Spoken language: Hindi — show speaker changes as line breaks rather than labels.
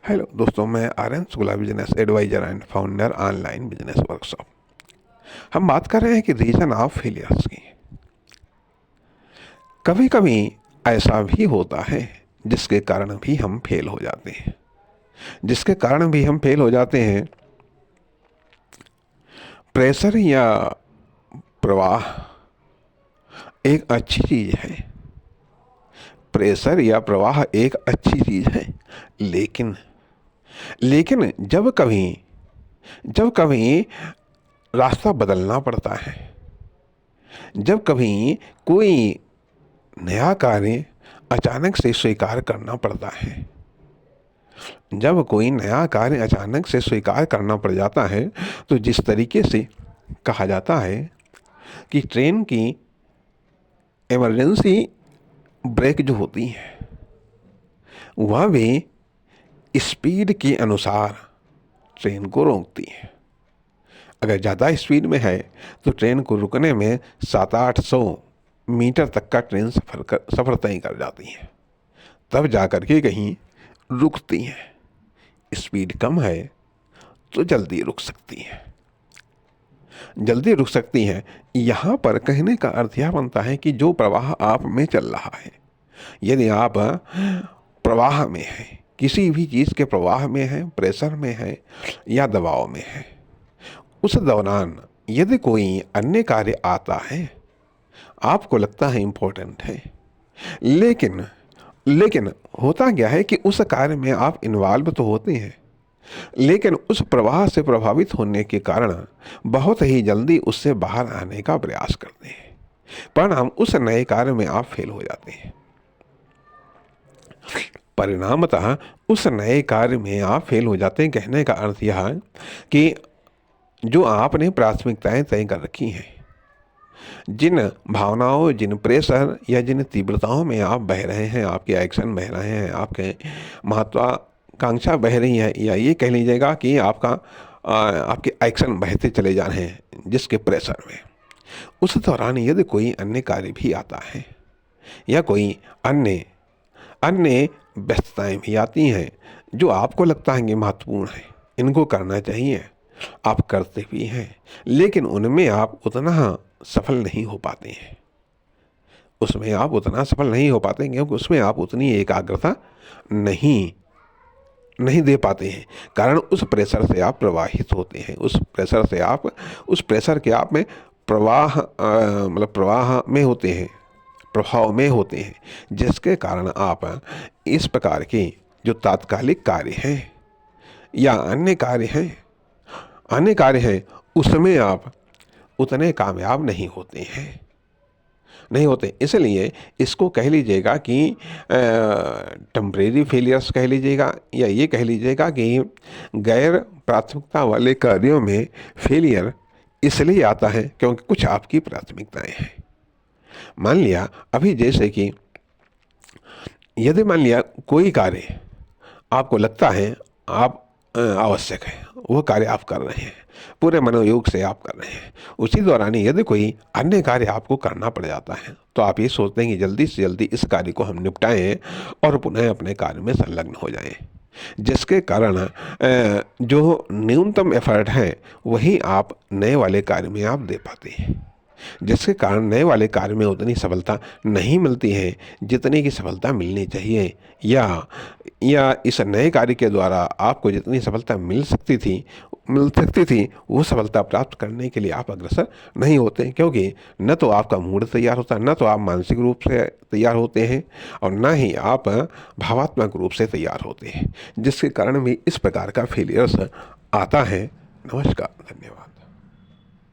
हेलो दोस्तों, मैं Aryan Shukla, business advisor and founder online business workshop. हम बात कर रहे हैं कि रीजन ऑफ फेलियर्स की। कभी कभी ऐसा भी होता है जिसके कारण भी हम फेल हो जाते हैं। प्रेशर या प्रवाह एक अच्छी चीज है। प्रेशर या प्रवाह एक अच्छी चीज है, लेकिन लेकिन जब कभी रास्ता बदलना पड़ता है, जब कभी कोई नया कार्य अचानक से स्वीकार करना पड़ता है, जब कोई नया कार्य अचानक से स्वीकार करना पड़ जाता है, तो जिस तरीके से कहा जाता है कि ट्रेन की इमरजेंसी ब्रेक जो होती है वह भी स्पीड के अनुसार ट्रेन को रोकती है। अगर ज़्यादा स्पीड में है तो ट्रेन को रुकने में 700-800 मीटर तक का ट्रेन सफ़र तय कर जाती है, तब जा कर के कहीं रुकती है। स्पीड कम है तो जल्दी रुक सकती है। यहाँ पर कहने का अर्थ यह बनता है कि जो प्रवाह आप में चल रहा है, यदि आप प्रवाह में हैं, किसी भी चीज़ के प्रवाह में हैं, प्रेशर में हैं या दबाव में हैं, उस दौरान यदि कोई अन्य कार्य आता है, आपको लगता है इम्पोर्टेंट है, लेकिन होता क्या है कि उस कार्य में आप इन्वॉल्व तो होते हैं, लेकिन उस प्रवाह से प्रभावित होने के कारण बहुत ही जल्दी उससे बाहर आने का प्रयास करते हैं। परिणाम उस नए कार्य में आप फेल हो जाते हैं। परिणामतः उस नए कार्य में आप फेल हो जाते हैं। कहने का अर्थ यह है कि जो आपने प्राथमिकताएं तय कर रखी हैं, जिन भावनाओं, जिन प्रेशर या जिन तीव्रताओं में आप बह रहे हैं, आपके एक्शन बह रहे हैं, आपके महत्वाकांक्षा बह रही है, या ये कह लीजिएगा कि आपके एक्शन बहते चले जा रहे हैं जिसके प्रेशर में, उस दौरान यदि कोई अन्य कार्य भी आता है या कोई अन्य व्यस्तताएं भी आती हैं जो आपको लगता है कि महत्वपूर्ण है, इनको करना चाहिए, आप करते भी हैं, लेकिन उनमें आप उतना सफल नहीं हो पाते हैं। क्योंकि उसमें आप उतनी एकाग्रता नहीं दे पाते हैं। कारण उस प्रेशर से आप प्रवाहित होते हैं, उस प्रेशर के आप में प्रवाह प्रभाव में होते हैं, जिसके कारण आप इस प्रकार के जो तात्कालिक कार्य हैं या अन्य कार्य हैं उसमें आप उतने कामयाब नहीं होते। इसलिए इसको कह लीजिएगा कि टेम्परेरी फेलियर्स कह लीजिएगा, या ये कह लीजिएगा कि गैर प्राथमिकता वाले कार्यों में फेलियर इसलिए आता है क्योंकि कुछ आपकी प्राथमिकताएं हैं। मान लिया अभी जैसे कि यदि मान लिया कोई कार्य आपको लगता है आप आवश्यक है, वो कार्य आप कर रहे हैं, पूरे मनोयोग से आप कर रहे हैं, उसी दौरान यदि कोई अन्य कार्य आपको करना पड़ जाता है तो आप ये सोचते हैं कि जल्दी से जल्दी इस कार्य को हम निपटाएं और पुनः अपने कार्य में संलग्न हो जाएं, जिसके कारण जो न्यूनतम एफर्ट है वही आप नए वाले कार्य में आप दे पाते हैं, जिसके कारण नए वाले कार्य में उतनी सफलता नहीं मिलती है जितनी की सफलता मिलनी चाहिए, या इस नए कार्य के द्वारा आपको जितनी सफलता मिल सकती थी वो सफलता प्राप्त करने के लिए आप अग्रसर नहीं होते, क्योंकि न तो आपका मूड तैयार होता, न तो आप मानसिक रूप से तैयार होते हैं, और न ही आप भावात्मक रूप से तैयार होते हैं, जिसके कारण भी इस प्रकार का फेलियर्स आता है। नमस्कार, धन्यवाद।